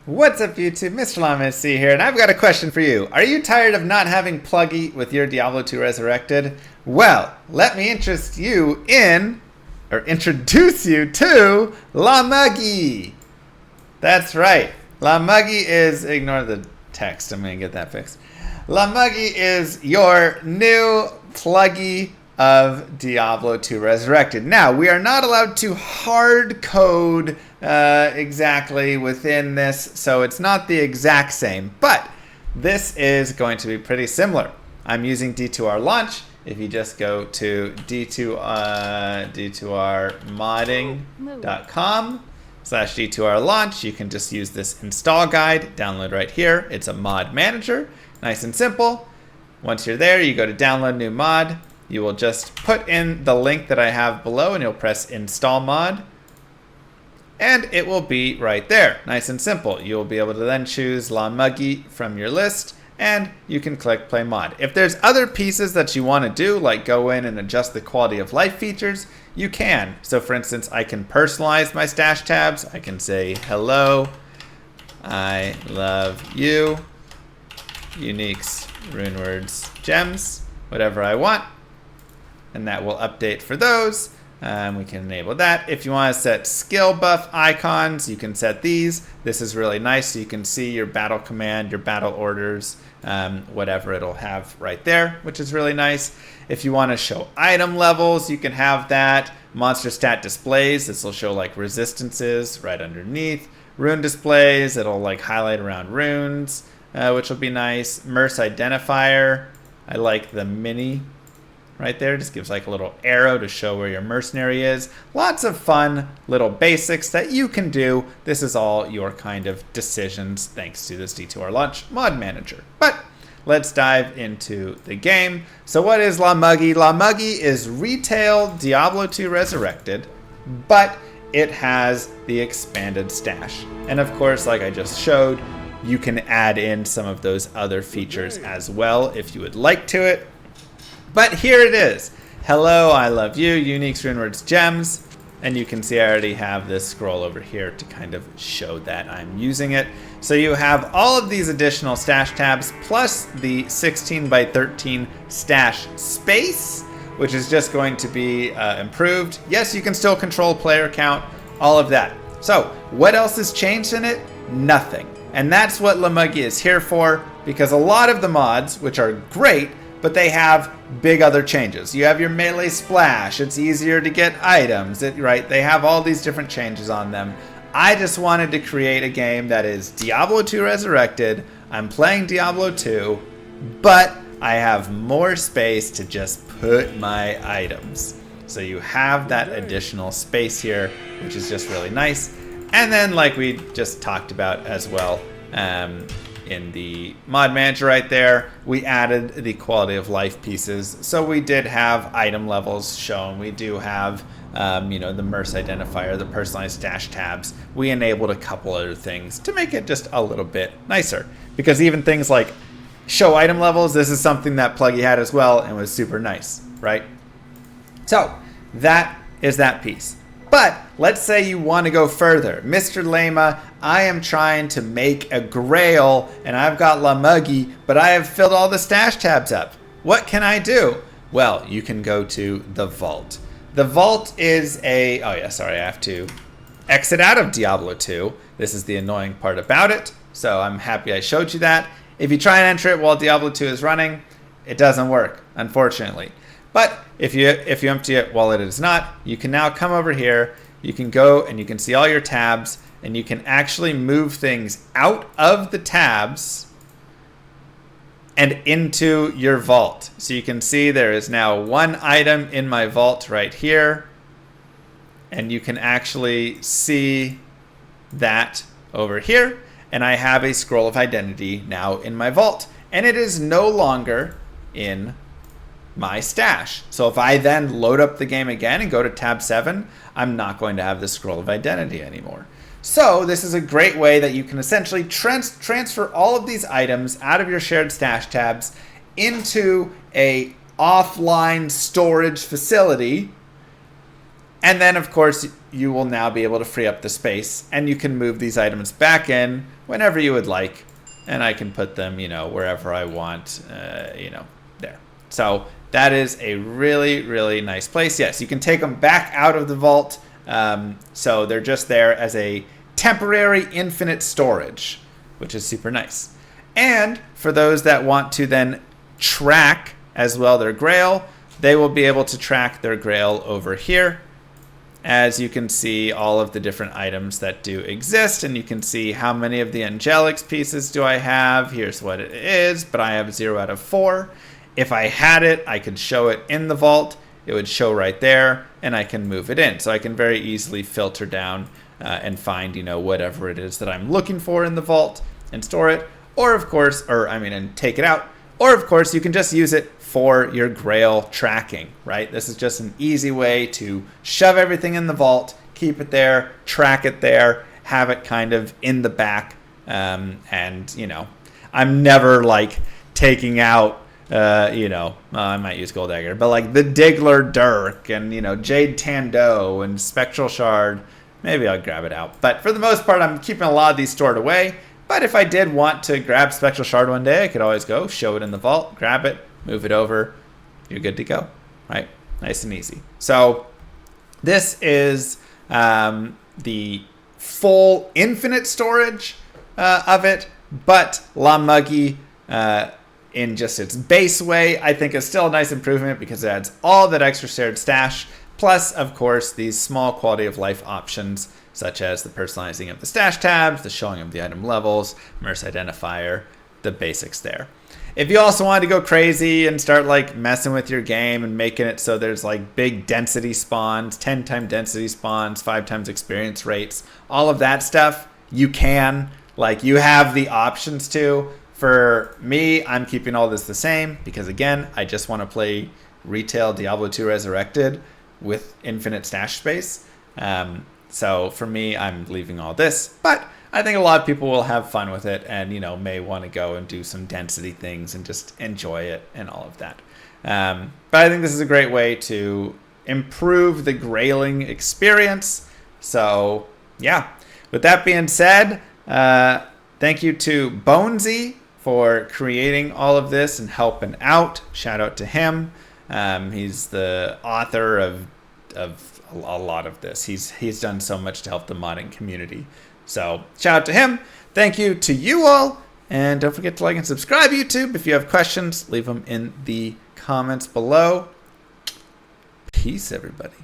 What's up YouTube, Mr. LlamugY here, and I've got a question for you. Are you tired of not having PlugY with your Diablo 2 Resurrected? Well, let me introduce you to LlamugY. That's right. LlamugY is, ignore the text, I'm going to get that fixed. LlamugY is your new PlugY of Diablo 2 Resurrected. Now, we are not allowed to hard code exactly within this, so it's not the exact same, but this is going to be pretty similar. I'm using D2R launch. If you just go to d2rmodding.com/D2R launch, you can just use this install guide, download right here. It's a mod manager, nice and simple. Once you're there, you go to download new mod. You will just put in the link that I have below and you'll press install mod. And it will be right there, nice and simple. You'll be able to then choose LlamugY from your list and you can click play mod. If there's other pieces that you want to do, like go in and adjust the quality of life features, you can. So for instance, I can personalize my stash tabs. I can say, hello, I love you, uniques, runewords, gems, whatever I want. And that will update for those. We can enable that. If you want to set skill buff icons, you can set these. This is really nice, so you can see your battle command, your battle orders, whatever it'll have right there, which is really nice. If you want to show item levels, you can have that. Monster stat displays, this will show like resistances right underneath. Rune displays, it'll like highlight around runes, which will be nice. Merc identifier, I like the mini right there, just gives like a little arrow to show where your mercenary is. Lots of fun little basics that you can do. This is all your kind of decisions thanks to this D2R launch mod manager. But let's dive into the game. So what is LlamugY? LlamugY is retail Diablo 2 Resurrected, but it has the expanded stash. And of course, like I just showed, you can add in some of those other features as well if you would like to it. But here it is. Hello, I love you, uniques, runewords, gems. And you can see I already have this scroll over here to kind of show that I'm using it. So you have all of these additional stash tabs plus the 16 by 13 stash space, which is just going to be improved. Yes, you can still control player count, all of that. So what else has changed in it? Nothing. And that's what LlamugY is here for, because a lot of the mods, which are great, but they have big other changes. You have your melee splash. It's easier to get items, right? They have all these different changes on them. I just wanted to create a game that is Diablo 2 Resurrected. I'm playing Diablo 2, but I have more space to just put my items. So you have that additional space here, which is just really nice. And then like we just talked about as well, in the mod manager right there, we added the quality of life pieces. So we did have item levels shown. We do have, the Merc identifier, the personalized stash tabs. We enabled a couple other things to make it just a little bit nicer. Because even things like show item levels, this is something that PlugY had as well and was super nice, right? So that is that piece. But let's say you want to go further. Mr. Llama, I am trying to make a grail and I've got LlamugY, but I have filled all the stash tabs up. What can I do? Well, you can go to the vault. The vault is I have to exit out of Diablo 2. This is the annoying part about it. So I'm happy I showed you that. If you try and enter it while Diablo 2 is running, it doesn't work, unfortunately. But if you empty it while it is not, you can now come over here. You can go and you can see all your tabs and you can actually move things out of the tabs and into your vault. So you can see there is now one item in my vault right here. And you can actually see that over here. And I have a scroll of identity now in my vault. And it is no longer in my stash. So if I then load up the game again and go to tab 7, I'm not going to have the scroll of identity anymore. So this is a great way that you can essentially transfer all of these items out of your shared stash tabs into a offline storage facility And then, of course, you will now be able to free up the space, and you can move these items back in whenever you would like. And I can put them, wherever I want, there. So that is a really, really nice place. Yes, you can take them back out of the vault. So they're just there as a temporary infinite storage, which is super nice. And for those that want to then track as well their grail, they will be able to track their grail over here. As you can see all of the different items that do exist, and you can see how many of the angelics pieces do I have. Here's what it is, but I have 0 out of 4. If I had it, I could show it in the vault. It would show right there, and I can move it in. So I can very easily filter down and find, whatever it is that I'm looking for in the vault and store it. Or of course, and take it out. Or of course, you can just use it for your grail tracking, right? This is just an easy way to shove everything in the vault, keep it there, track it there, have it kind of in the back. I'm never like taking out, I might use Gold Dagger, but like the Diggler Dirk and, Jade Tando and Spectral Shard, maybe I'll grab it out. But for the most part, I'm keeping a lot of these stored away. But if I did want to grab Spectral Shard one day, I could always go, show it in the vault, grab it, move it over. You're good to go, right? Nice and easy. So this is the full infinite storage of it, but LlamugY in just its base way, I think is still a nice improvement because it adds all that extra shared stash, plus, of course, these small quality of life options such as the personalizing of the stash tabs, the showing of the item levels, Merce identifier, the basics there. If you also wanted to go crazy and start like messing with your game and making it so there's like big density spawns, 10 times density spawns, 5 times experience rates, all of that stuff, you can. Like you have the options to. For me, I'm keeping all this the same because again, I just want to play retail Diablo 2 Resurrected with infinite stash space. So for me, I'm leaving all this, but I think a lot of people will have fun with it and, may want to go and do some density things and just enjoy it and all of that. But I think this is a great way to improve the grailing experience. So yeah, with that being said, thank you to Bonesy for creating all of this and helping out. Shout out to him. He's the author of a lot of this. He's done so much to help the modding community. So shout out to him. Thank you to you all. And don't forget to like and subscribe, YouTube. If you have questions, leave them in the comments below. Peace, everybody.